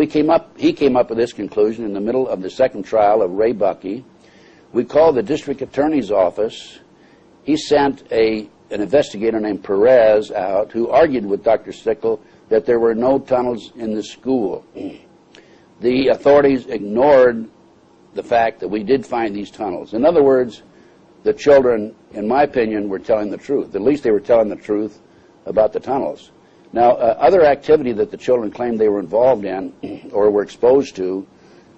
he came up with this conclusion in the middle of the second trial of Ray Buckey. We called the district attorney's office. He sent an investigator named Perez out who argued with Dr. Stickle that there were no tunnels in the school. The authorities ignored the fact that we did find these tunnels. In other words, the children, in my opinion, were telling the truth. At least they were telling the truth about the tunnels. Now, other activity that the children claimed they were involved in or were exposed to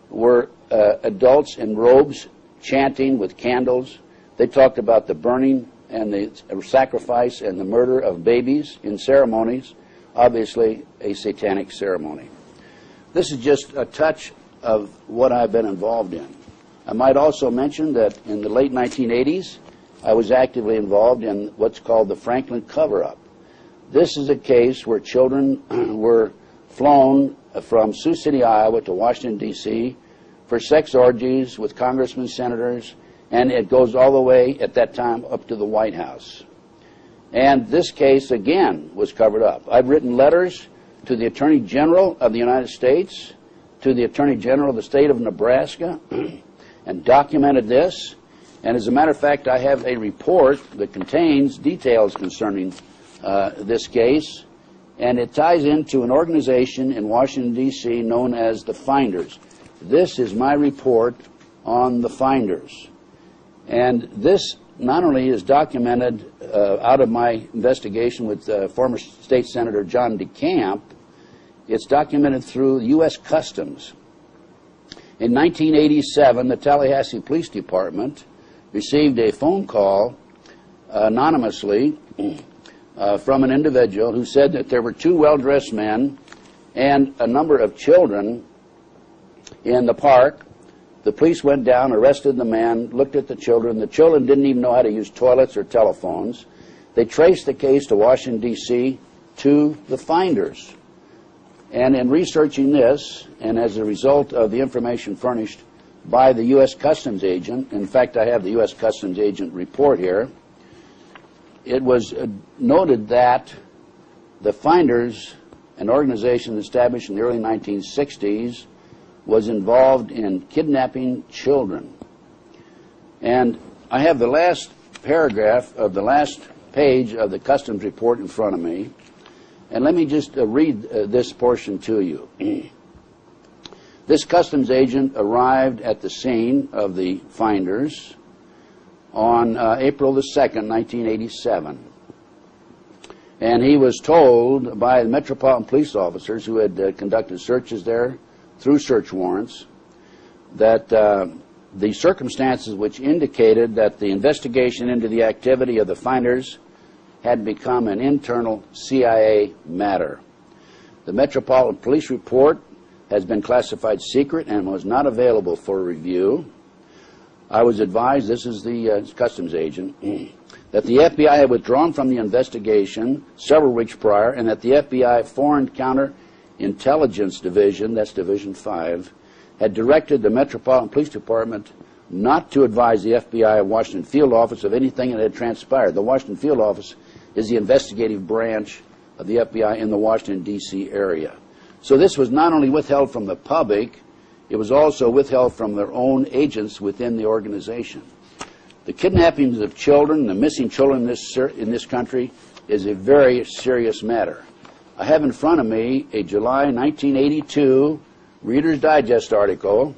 were adults in robes chanting with candles. They talked about the burning and the sacrifice and the murder of babies in ceremonies, obviously a satanic ceremony. This is just a touch of what I've been involved in. I might also mention that in the late 1980s, I was actively involved in what's called the Franklin cover-up. This is a case where children were flown from Sioux City, Iowa to Washington, D.C. for sex orgies with congressmen, senators, and it goes all the way, at that time, up to the White House. And this case, again, was covered up. I've written letters to the Attorney General of the United States, to the Attorney General of the state of Nebraska, and documented this. And as a matter of fact, I have a report that contains details concerning this case, and it ties into an organization in Washington, D.C. known as the Finders. This is my report on the Finders. And this not only is documented out of my investigation with former State Senator John DeCamp, it's documented through U.S. Customs. In 1987, the Tallahassee Police Department received a phone call anonymously from an individual who said that there were two well-dressed men and a number of children in the park. The police went down, arrested the man, looked at the children. The children didn't even know how to use toilets or telephones. They traced the case to Washington, D.C. to the Finders. And in researching this, and as a result of the information furnished by the U.S. Customs agent, in fact, I have the U.S. Customs agent report here, it was noted that the Finders, an organization established in the early 1960s, was involved in kidnapping children. And I have the last paragraph of the last page of the Customs report in front of me, and let me just read this portion to you. This Customs agent arrived at the scene of the Finders on April the 2nd, 1987. And he was told by the Metropolitan Police officers who had conducted searches there through search warrants that the circumstances which indicated that the investigation into the activity of the Finders had become an internal CIA matter. The Metropolitan Police report has been classified secret and was not available for review. I was advised, this is the Customs agent, that the FBI had withdrawn from the investigation several weeks prior, and that the FBI Foreign Counterintelligence Division, that's Division 5, had directed the Metropolitan Police Department not to advise the FBI Washington Field Office of anything that had transpired. The Washington Field Office is the investigative branch of the FBI in the Washington, D.C. area. So this was not only withheld from the public, it was also withheld from their own agents within the organization. The kidnappings of children, the missing children in this country, is a very serious matter. I have in front of me a July 1982 Reader's Digest article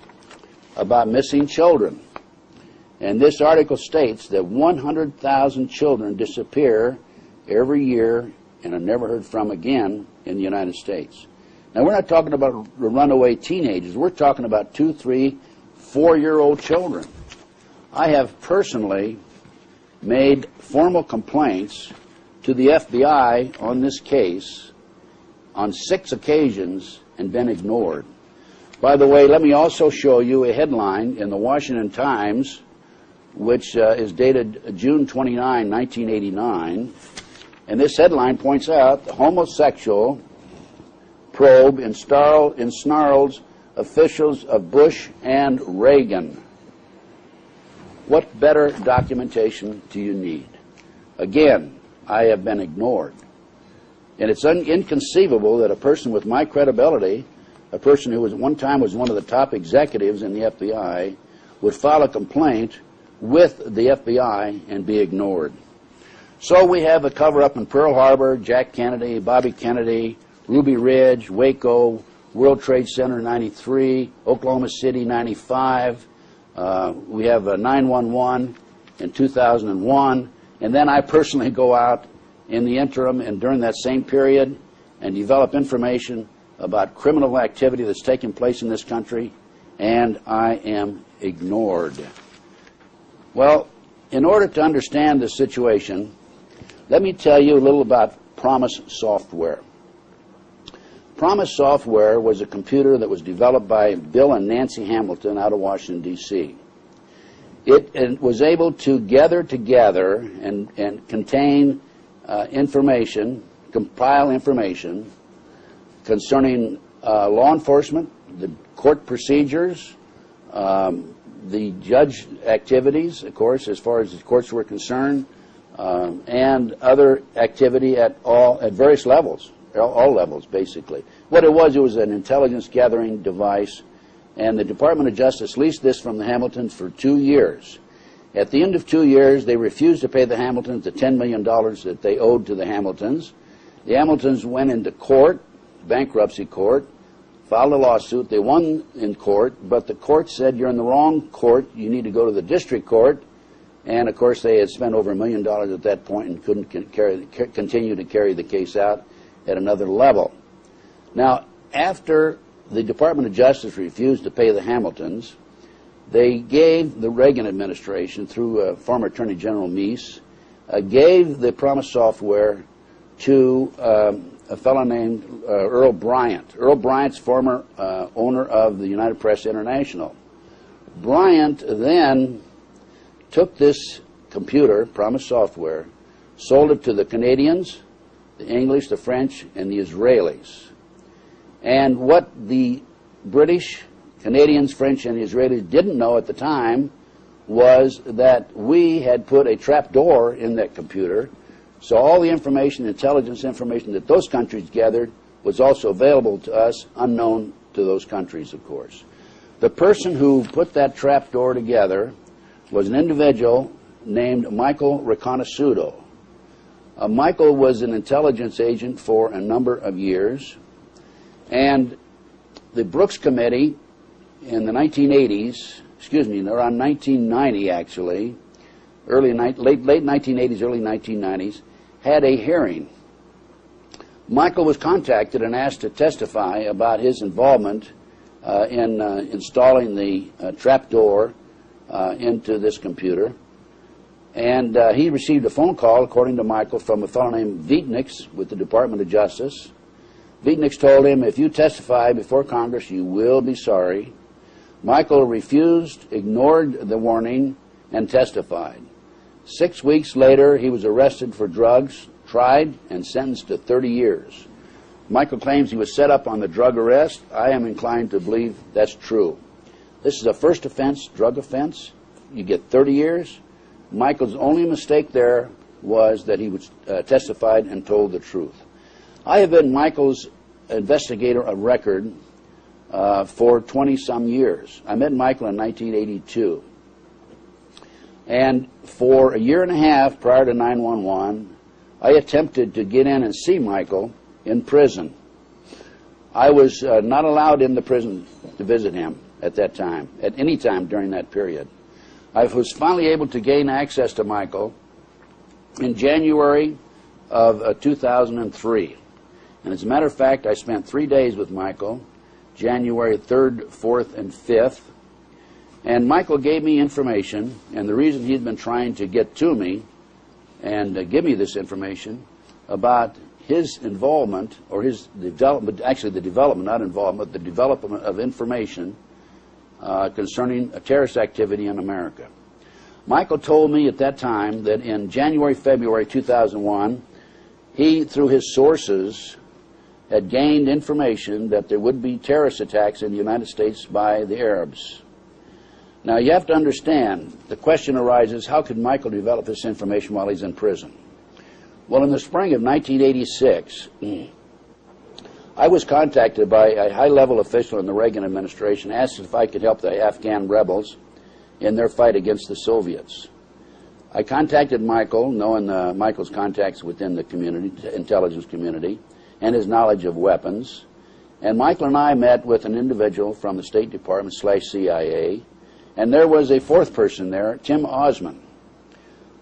about missing children. And this article states that 100,000 children disappear every year and are never heard from again in the United States. Now, we're not talking about runaway teenagers. We're talking about 2, 3, 4-year-old children. I have personally made formal complaints to the FBI on this case on 6 occasions and been ignored. By the way, let me also show you a headline in the Washington Times, which is dated June 29, 1989. And this headline points out the homosexual probe ensnarls officials of Bush and Reagan. What better documentation do you need? Again, I have been ignored. And it's inconceivable that a person with my credibility a person who was at one time was one of the top executives in the FBI, would file a complaint with the FBI and be ignored. So we have a cover-up in Pearl Harbor, Jack Kennedy, Bobby Kennedy, Ruby Ridge, Waco, World Trade Center 93, Oklahoma City 95. We have a 911 in 2001. And then I personally go out in the interim and during that same period and develop information about criminal activity that's taking place in this country, and I am ignored. Well, in order to understand this situation, let me tell you a little about Promise Software. Promise Software was a computer that was developed by Bill and Nancy Hamilton out of Washington, D.C. It was able to gather together and contain information, compile information concerning law enforcement, the court procedures, the judge activities, of course, as far as the courts were concerned, and other activity at various levels, all levels, basically. What it was an intelligence-gathering device, and the Department of Justice leased this from the Hamiltons for 2 years. At the end of 2 years, they refused to pay the Hamiltons the $10 million that they owed to the Hamiltons. The Hamiltons went into court, bankruptcy court, filed a lawsuit. They won in court, but the court said, you're in the wrong court. You need to go to the district court. And, of course, they had spent over $1 million at that point and couldn't continue to carry the case out at another level. Now, after the Department of Justice refused to pay the Hamiltons, they gave the Reagan administration, through former Attorney General Meese, gave the Promise Software to a fellow named Earl Bryant. Earl Bryant's former owner of the United Press International. Bryant then took this computer, Promise Software, sold it to the Canadians, the English, the French, and the Israelis. And what the British, Canadians, French, and the Israelis didn't know at the time was that we had put a trap door in that computer, so all the information, intelligence information that those countries gathered was also available to us, unknown to those countries, of course. The person who put that trap door together was an individual named Michael Riconosciuto. Michael was an intelligence agent for a number of years, and the Brooks Committee in the 1980s, around 1990 actually, late 1980s, early 1990s, had a hearing. Michael was contacted and asked to testify about his involvement in installing the trapdoor into this computer. And he received a phone call, according to Michael, from a fellow named Vietnix with the Department of Justice. Vietnix told him, if you testify before Congress, you will be sorry. Michael refused, ignored the warning, and testified. 6 weeks later, he was arrested for drugs, tried, and sentenced to 30 years. Michael claims he was set up on the drug arrest. I am inclined to believe that's true. This is a first offense, drug offense. You get 30 years. Michael's only mistake there was that he was testified and told the truth. I have been Michael's investigator of record for 20-some years. I met Michael in 1982. And for a year and a half prior to 9/11, I attempted to get in and see Michael in prison. I was not allowed in the prison to visit him at that time, at any time during that period. I was finally able to gain access to Michael in January of 2003. And as a matter of fact, I spent 3 days with Michael, January 3rd, 4th, and 5th. And Michael gave me information, and the reason he'd been trying to get to me and give me this information about his involvement, or his development, actually the development, not involvement, the development of information concerning terrorist activity in America. Michael told me at that time that in January, February 2001, he, through his sources, had gained information that there would be terrorist attacks in the United States by the Arabs. Now, you have to understand, the question arises, how could Michael develop this information while he's in prison? Well, in the spring of 1986, I was contacted by a high-level official in the Reagan administration, asked if I could help the Afghan rebels in their fight against the Soviets. I contacted Michael, knowing Michael's contacts within the community, intelligence community, and his knowledge of weapons. And Michael and I met with an individual from the State Department / CIA, and there was a fourth person there, Tim Osman.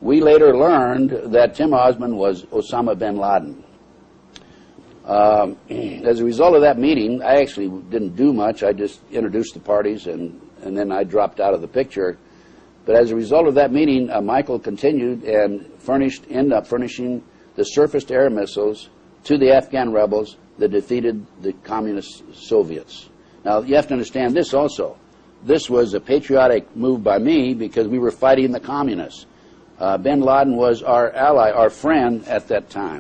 We later learned that Tim Osman was Osama bin Laden. As a result of that meeting, I actually didn't do much. I just introduced the parties, and then I dropped out of the picture. But as a result of that meeting, Michael continued and ended up furnishing the surface-to-air missiles to the Afghan rebels that defeated the communist Soviets. Now, you have to understand this also. This was a patriotic move by me because we were fighting the communists. Bin Laden was our ally, our friend at that time.